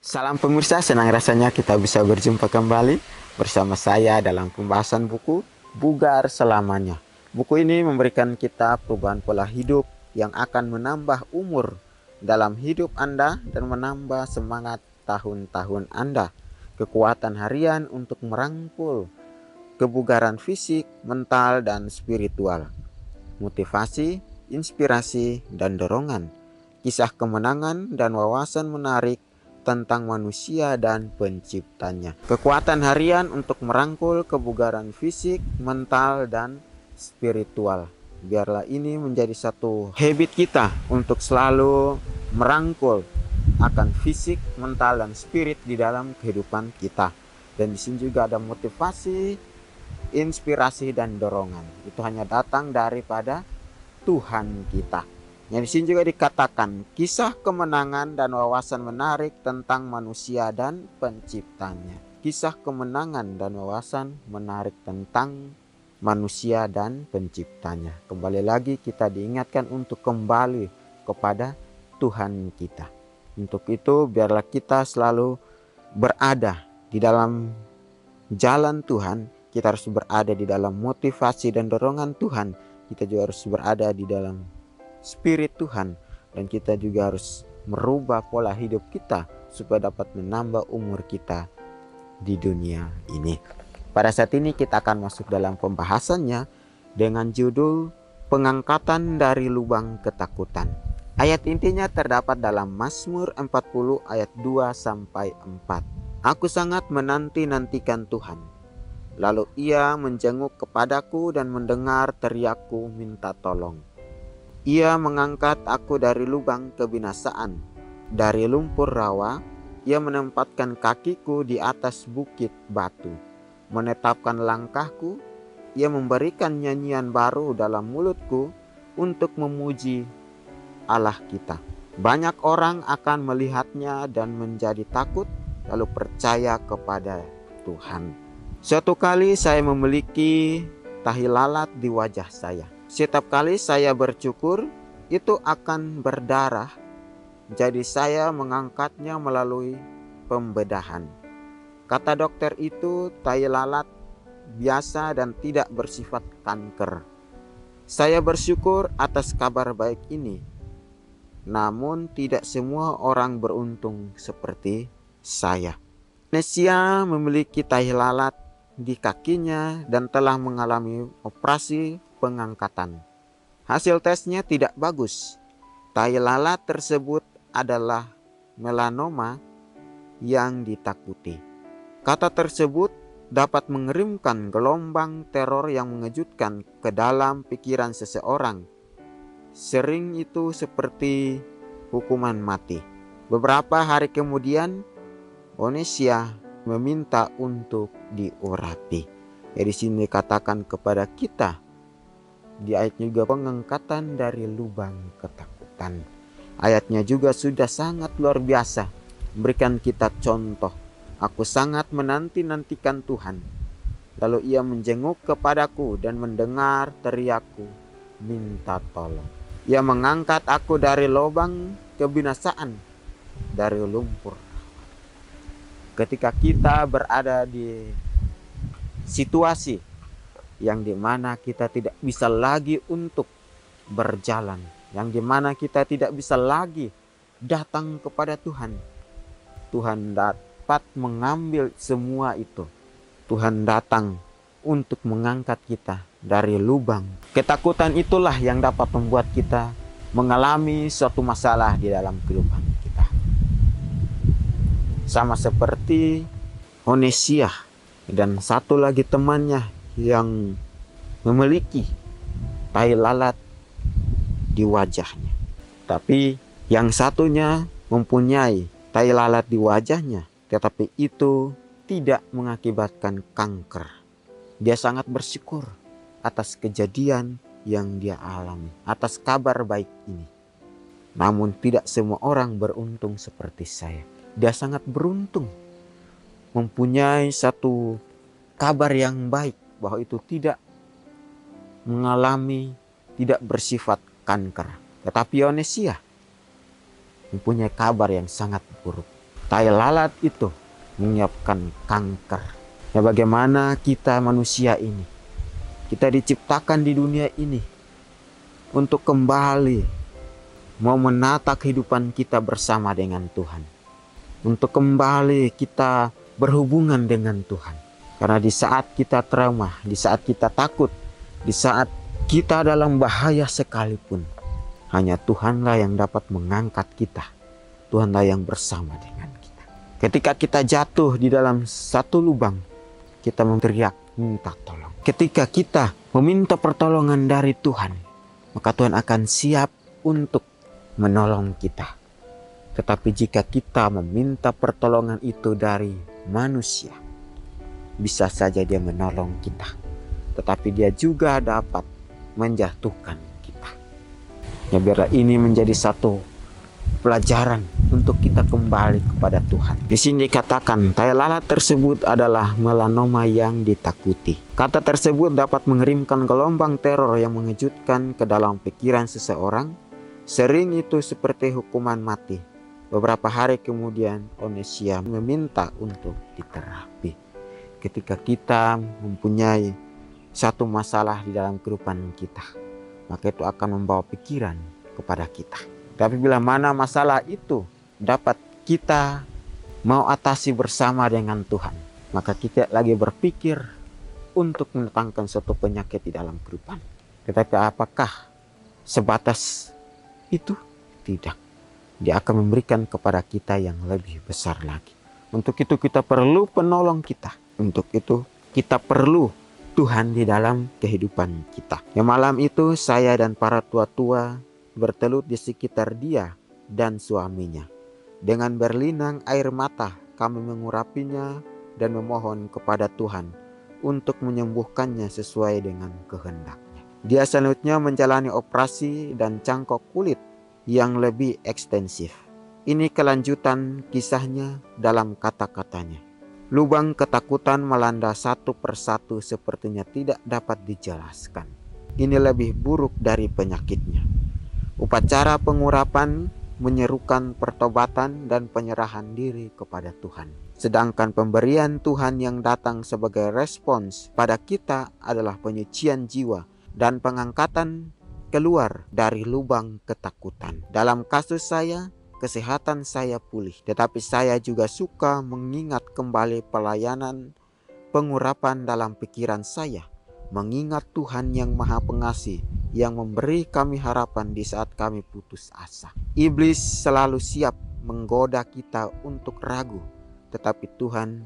Salam pemirsa, senang rasanya kita bisa berjumpa kembali bersama saya dalam pembahasan buku Bugar Selamanya. Buku ini memberikan kita perubahan pola hidup yang akan menambah umur dalam hidup Anda dan menambah semangat tahun-tahun Anda. Kekuatan harian untuk merangkul kebugaran fisik, mental, dan spiritual. Motivasi, inspirasi, dan dorongan. Kisah kemenangan dan wawasan menarik tentang manusia dan penciptanya. Kekuatan harian untuk merangkul kebugaran fisik, mental, dan spiritual. Biarlah ini menjadi satu habit kita untuk selalu merangkul akan fisik, mental, dan spirit di dalam kehidupan kita. Dan di sini juga ada motivasi, inspirasi, dan dorongan. Itu hanya datang daripada Tuhan kita. Yang di sini juga dikatakan kisah kemenangan dan wawasan menarik tentang manusia dan penciptanya. Kisah kemenangan dan wawasan menarik tentang manusia dan penciptanya. Kembali lagi kita diingatkan untuk kembali kepada Tuhan kita. Untuk itu biarlah kita selalu berada di dalam jalan Tuhan. Kita harus berada di dalam motivasi dan dorongan Tuhan. Kita juga harus berada di dalam Spirit Tuhan, dan kita juga harus merubah pola hidup kita supaya dapat menambah umur kita di dunia ini. Pada saat ini kita akan masuk dalam pembahasannya dengan judul Pengangkatan dari Lubang Ketakutan. Ayat intinya terdapat dalam Mazmur 40 ayat 2-4. Aku sangat menanti-nantikan Tuhan. Lalu ia menjenguk kepadaku dan mendengar teriakku minta tolong. Ia mengangkat aku dari lubang kebinasaan, dari lumpur rawa. Ia menempatkan kakiku di atas bukit batu, menetapkan langkahku. Ia memberikan nyanyian baru dalam mulutku untuk memuji Allah kita. Banyak orang akan melihatnya dan menjadi takut, lalu percaya kepada Tuhan. Suatu kali saya memiliki tahi lalat di wajah saya. Setiap kali saya bercukur, itu akan berdarah. Jadi saya mengangkatnya melalui pembedahan. Kata dokter itu tahi lalat biasa dan tidak bersifat kanker. Saya bersyukur atas kabar baik ini. Namun tidak semua orang beruntung seperti saya. Nesia memiliki tahi lalat di kakinya dan telah mengalami operasi pengangkatan. Hasil tesnya tidak bagus. Tahi lalat tersebut adalah melanoma yang ditakuti. Kata tersebut dapat mengirimkan gelombang teror yang mengejutkan ke dalam pikiran seseorang. Sering itu seperti hukuman mati. Beberapa hari kemudian, Onesia meminta untuk diurapi. Di sini dikatakan kepada kita di ayatnya juga pengangkatan dari lubang ketakutan. Ayatnya juga sudah sangat luar biasa, memberikan kita contoh. Aku sangat menanti-nantikan Tuhan. Lalu ia menjenguk kepadaku dan mendengar teriakku minta tolong. Ia mengangkat aku dari lubang kebinasaan, dari lumpur. Ketika kita berada di situasi yang dimana kita tidak bisa lagi untuk berjalan, yang dimana kita tidak bisa lagi datang kepada Tuhan, Tuhan dapat mengambil semua itu. Tuhan datang untuk mengangkat kita dari lubang. Ketakutan itulah yang dapat membuat kita mengalami suatu masalah di dalam kehidupan kita. Sama seperti Onesia dan satu lagi temannya yang memiliki tahi lalat di wajahnya. Tapi yang satunya mempunyai tahi lalat di wajahnya, tetapi itu tidak mengakibatkan kanker. Dia sangat bersyukur atas kejadian yang dia alami, atas kabar baik ini. Namun tidak semua orang beruntung seperti saya. Dia sangat beruntung mempunyai satu kabar yang baik, bahwa itu tidak mengalami, tidak bersifat kanker. Tetapi Onesia mempunyai kabar yang sangat buruk. Tai lalat itu menyiapkan kanker. Ya, bagaimana kita manusia ini, kita diciptakan di dunia ini untuk kembali mau menata kehidupan kita bersama dengan Tuhan, untuk kembali kita berhubungan dengan Tuhan. Karena di saat kita trauma, di saat kita takut, di saat kita dalam bahaya sekalipun, hanya Tuhanlah yang dapat mengangkat kita. Tuhanlah yang bersama dengan kita. Ketika kita jatuh di dalam satu lubang, kita teriak minta tolong. Ketika kita meminta pertolongan dari Tuhan, maka Tuhan akan siap untuk menolong kita. Tetapi jika kita meminta pertolongan itu dari manusia, bisa saja dia menolong kita, tetapi dia juga dapat menjatuhkan kita. Ya, biarlah ini menjadi satu pelajaran untuk kita kembali kepada Tuhan. Di sini dikatakan tai lalat tersebut adalah melanoma yang ditakuti. Kata tersebut dapat mengirimkan gelombang teror yang mengejutkan ke dalam pikiran seseorang. Sering itu seperti hukuman mati. Beberapa hari kemudian Onesia meminta untuk diterapi. Ketika kita mempunyai satu masalah di dalam kehidupan kita, maka itu akan membawa pikiran kepada kita. Tapi bila mana masalah itu dapat kita mau atasi bersama dengan Tuhan, maka kita lagi berpikir untuk mendatangkan suatu penyakit di dalam kehidupan. Tetapi apakah sebatas itu? Tidak. Dia akan memberikan kepada kita yang lebih besar lagi. Untuk itu kita perlu penolong kita. Untuk itu kita perlu Tuhan di dalam kehidupan kita. Ya, malam itu saya dan para tua-tua bertelut di sekitar dia dan suaminya. Dengan berlinang air mata kami mengurapinya dan memohon kepada Tuhan untuk menyembuhkannya sesuai dengan kehendaknya. Dia selanjutnya menjalani operasi dan cangkok kulit yang lebih ekstensif. Ini kelanjutan kisahnya dalam kata-katanya. Lubang ketakutan melanda satu persatu sepertinya tidak dapat dijelaskan. Ini lebih buruk dari penyakitnya. Upacara pengurapan menyerukan pertobatan dan penyerahan diri kepada Tuhan. Sedangkan pemberian Tuhan yang datang sebagai respons pada kita adalah penyucian jiwa dan pengangkatan keluar dari lubang ketakutan. Dalam kasus saya, kesehatan saya pulih, tetapi saya juga suka mengingat kembali pelayanan pengurapan dalam pikiran saya, mengingat Tuhan yang Maha Pengasih yang memberi kami harapan di saat kami putus asa. Iblis selalu siap menggoda kita untuk ragu, tetapi Tuhan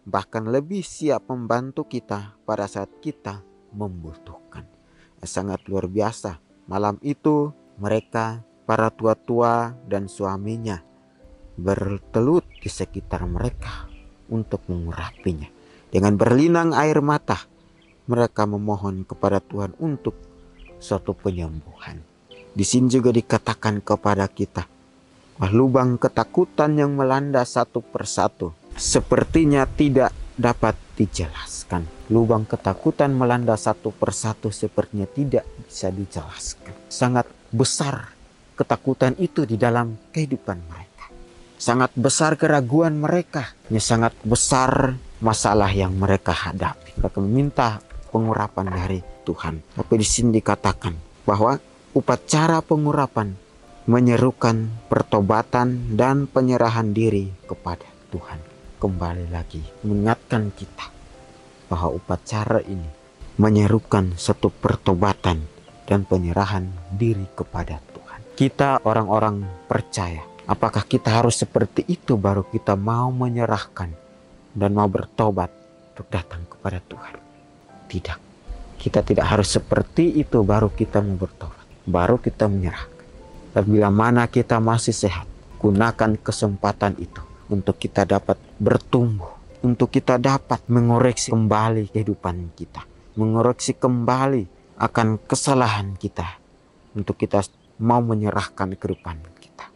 bahkan lebih siap membantu kita pada saat kita membutuhkan. Sangat luar biasa. Malam itu mereka, para tua-tua dan suaminya, bertelut di sekitar mereka untuk mengurapinya. Dengan berlinang air mata, mereka memohon kepada Tuhan untuk suatu penyembuhan. Di sini juga dikatakan kepada kita, lubang ketakutan yang melanda satu persatu sepertinya tidak dapat dijelaskan. Lubang ketakutan melanda satu persatu sepertinya tidak bisa dijelaskan. Sangat besar ketakutan itu di dalam kehidupan mereka. Sangat besar keraguan mereka. Sangat besar masalah yang mereka hadapi. Mereka meminta pengurapan dari Tuhan. Tapi di sini dikatakan bahwa upacara pengurapan menyerukan pertobatan dan penyerahan diri kepada Tuhan. Kembali lagi mengingatkan kita bahwa upacara ini menyerukan satu pertobatan dan penyerahan diri kepada Tuhan. Kita orang-orang percaya, apakah kita harus seperti itu baru kita mau menyerahkan dan mau bertobat untuk datang kepada Tuhan? Tidak. Kita tidak harus seperti itu baru kita mau bertobat, baru kita menyerahkan. Dan bila mana kita masih sehat, gunakan kesempatan itu untuk kita dapat bertumbuh, untuk kita dapat mengoreksi kembali kehidupan kita, mengoreksi kembali akan kesalahan kita, untuk kita mau menyerahkan kehidupan kita,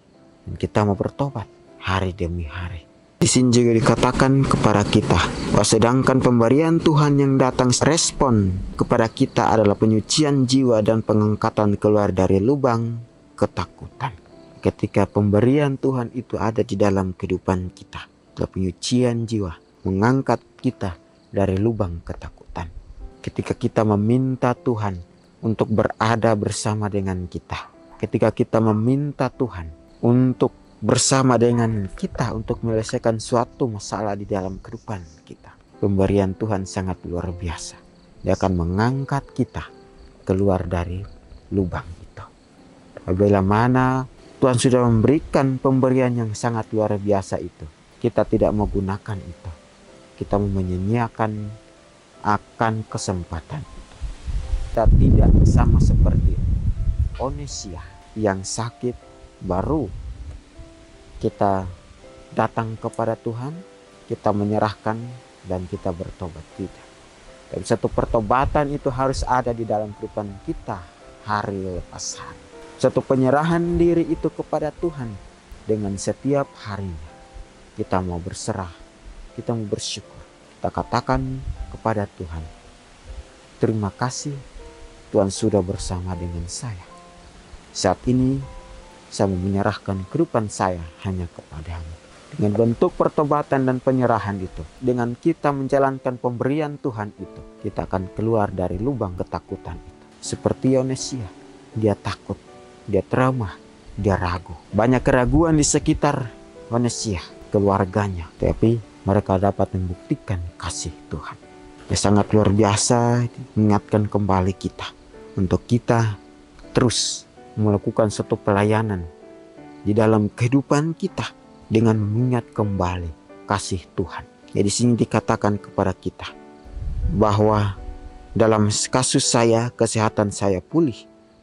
dan kita mau bertobat hari demi hari. Di sini juga dikatakan kepada kita bahwa sedangkan pemberian Tuhan yang datang respon kepada kita adalah penyucian jiwa dan pengangkatan keluar dari lubang ketakutan. ketika pemberian Tuhan itu ada di dalam kehidupan kita, penyucian jiwa, mengangkat kita dari lubang ketakutan. Ketika kita meminta Tuhan untuk berada bersama dengan kita, ketika kita meminta Tuhan untuk bersama dengan kita untuk menyelesaikan suatu masalah di dalam kehidupan kita, pemberian Tuhan sangat luar biasa. Dia akan mengangkat kita keluar dari lubang itu. Apabila mana Tuhan sudah memberikan pemberian yang sangat luar biasa itu, kita tidak menggunakan itu, kita menyanyiakan akan kesempatan itu. Kita tidak sama seperti Onesias yang sakit, baru kita datang kepada Tuhan, kita menyerahkan dan kita bertobat. Tidak. Dan satu pertobatan itu harus ada di dalam kehidupan kita hari lepas hari. Satu penyerahan diri itu kepada Tuhan dengan setiap harinya. Kita mau berserah, kita mau bersyukur. Kita katakan kepada Tuhan, terima kasih Tuhan sudah bersama dengan saya. Saat ini saya mau menyerahkan kehidupan saya hanya kepadamu. Dengan bentuk pertobatan dan penyerahan itu, dengan kita menjalankan pemberian Tuhan itu, kita akan keluar dari lubang ketakutan itu. Seperti Onesias, dia takut, dia trauma, dia ragu. Banyak keraguan di sekitar Onesias, keluarganya, tapi mereka dapat membuktikan kasih Tuhan. Dia sangat luar biasa mengingatkan kembali kita untuk kita terus melakukan satu pelayanan di dalam kehidupan kita dengan mengingat kembali kasih Tuhan. Jadi di sini dikatakan kepada kita bahwa dalam kasus saya, kesehatan saya pulih,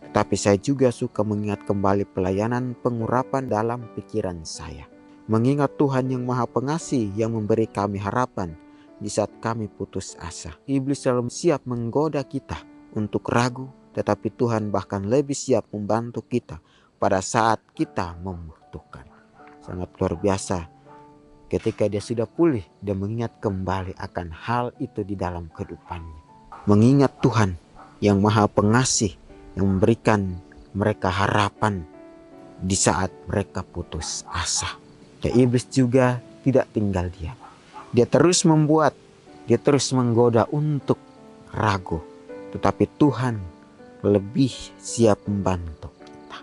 tetapi saya juga suka mengingat kembali pelayanan pengurapan dalam pikiran saya. Mengingat Tuhan yang Maha Pengasih yang memberi kami harapan di saat kami putus asa. Iblis selalu siap menggoda kita untuk ragu, tetapi Tuhan bahkan lebih siap membantu kita pada saat kita membutuhkan. Sangat luar biasa. Ketika dia sudah pulih, dia mengingat kembali akan hal itu di dalam kehidupannya. Mengingat Tuhan yang Maha Pengasih yang memberikan mereka harapan di saat mereka putus asa. Dan iblis juga tidak tinggal diam. Dia terus membuat, dia terus menggoda untuk ragu. Tetapi Tuhan lebih siap membantu kita.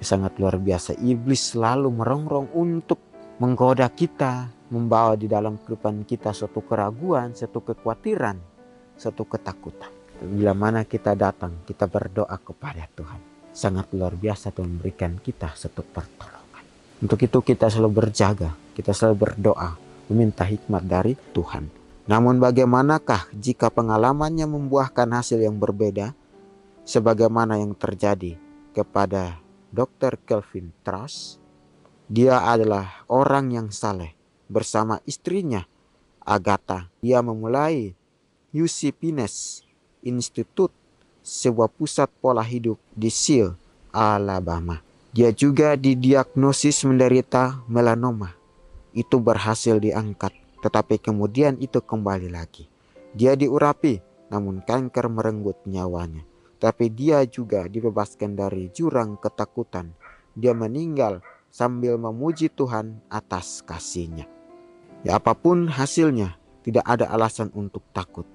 Sangat luar biasa. Iblis selalu merongrong untuk menggoda kita, membawa di dalam kehidupan kita suatu keraguan, suatu kekhawatiran, suatu ketakutan. Bila mana kita datang, kita berdoa kepada Tuhan, sangat luar biasa Tuhan memberikan kita suatu pertolongan. Untuk itu kita selalu berjaga, kita selalu berdoa, meminta hikmat dari Tuhan. Namun bagaimanakah jika pengalamannya membuahkan hasil yang berbeda, sebagaimana yang terjadi kepada Dr. Kelvin Truss? Dia adalah orang yang saleh. Bersama istrinya Agatha, dia memulai UC Pinnes Institute, sebuah pusat pola hidup di Seal, Alabama. Dia juga didiagnosis menderita melanoma. Itu berhasil diangkat, tetapi kemudian itu kembali lagi. Dia diurapi, namun kanker merenggut nyawanya. Tapi dia juga dibebaskan dari jurang ketakutan. Dia meninggal sambil memuji Tuhan atas kasih-Nya. Ya, apapun hasilnya, tidak ada alasan untuk takut.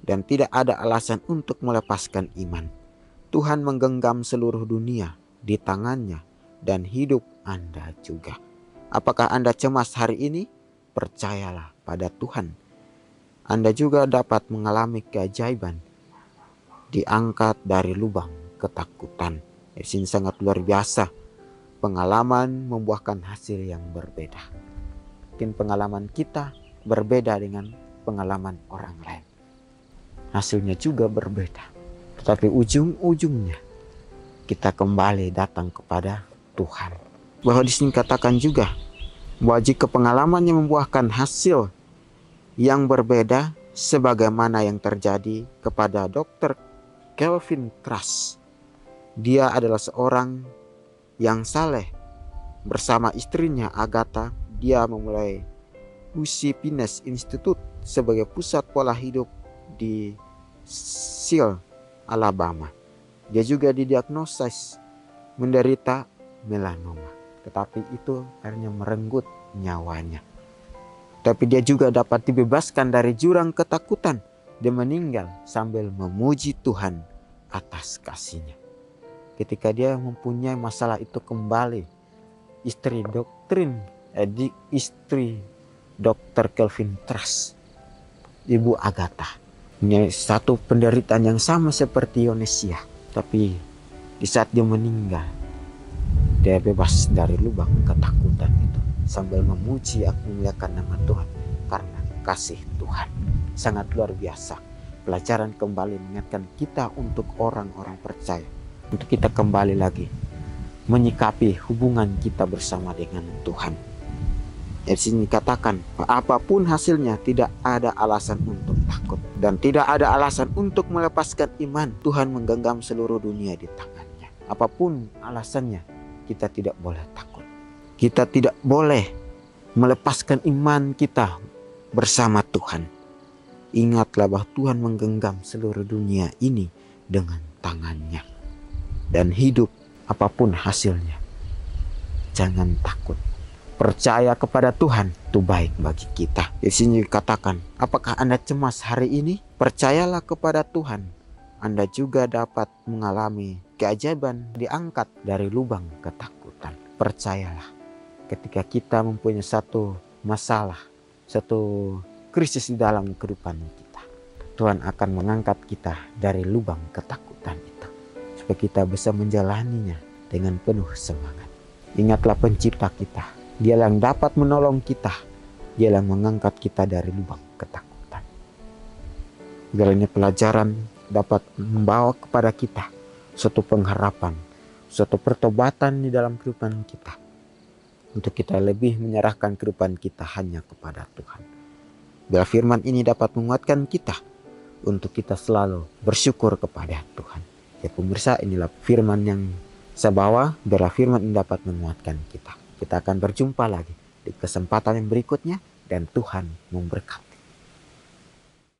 Dan tidak ada alasan untuk melepaskan iman. Tuhan menggenggam seluruh dunia di tangannya dan hidup Anda juga. Apakah Anda cemas hari ini? Percayalah pada Tuhan. Anda juga dapat mengalami keajaiban, diangkat dari lubang ketakutan. Ini sangat luar biasa. Pengalaman membuahkan hasil yang berbeda. Mungkin pengalaman kita berbeda dengan pengalaman orang lain. Hasilnya juga berbeda. Tetapi ujung-ujungnya kita kembali datang kepada Tuhan. Bahwa di sini katakan juga bahwa jika pengalamannya membuahkan hasil yang berbeda sebagaimana yang terjadi kepada Dr. Kelvin Truss. Dia adalah seorang yang saleh. Bersama istrinya Agatha, dia memulai UC Pinnes Institute sebagai pusat pola hidup di Seal, Alabama. Dia juga didiagnosis menderita melanoma. Tetapi itu akhirnya merenggut nyawanya. Tapi dia juga dapat dibebaskan dari jurang ketakutan. Dia meninggal sambil memuji Tuhan atas kasih-Nya. Ketika dia mempunyai masalah itu kembali, istri Dr. Kelvin Truss, Ibu Agatha, punya satu penderitaan yang sama seperti Yonesia. Tapi di saat dia meninggal, dia bebas dari lubang ketakutan itu sambil memuji aku memuliakan nama Tuhan karena kasih Tuhan. Sangat luar biasa. Pelajaran kembali mengingatkan kita untuk orang-orang percaya, untuk kita kembali lagi menyikapi hubungan kita bersama dengan Tuhan. Di sini katakan, apapun hasilnya tidak ada alasan untuk takut dan tidak ada alasan untuk melepaskan iman. Tuhan menggenggam seluruh dunia di tangannya. Apapun alasannya, kita tidak boleh takut. Kita tidak boleh melepaskan iman kita bersama Tuhan. Ingatlah bahwa Tuhan menggenggam seluruh dunia ini dengan tangannya. Dan hidup apapun hasilnya, jangan takut. Percaya kepada Tuhan, itu baik bagi kita. Di sini dikatakan, apakah Anda cemas hari ini? Percayalah kepada Tuhan. Anda juga dapat mengalami keajaiban diangkat dari lubang ketakutan. Percayalah, ketika kita mempunyai satu masalah, satu krisis di dalam kehidupan kita, Tuhan akan mengangkat kita dari lubang ketakutan itu, supaya kita bisa menjalaninya dengan penuh semangat. Ingatlah pencipta kita. Dia yang dapat menolong kita. Dia yang mengangkat kita dari lubang ketakutan. Kiranya pelajaran dapat membawa kepada kita suatu pengharapan, suatu pertobatan di dalam kehidupan kita. Untuk kita lebih menyerahkan kehidupan kita hanya kepada Tuhan. Biar firman ini dapat menguatkan kita untuk kita selalu bersyukur kepada Tuhan. Ya pemirsa, inilah firman yang saya bawa. Biar firman ini dapat menguatkan kita. Kita akan berjumpa lagi di kesempatan yang berikutnya dan Tuhan memberkati.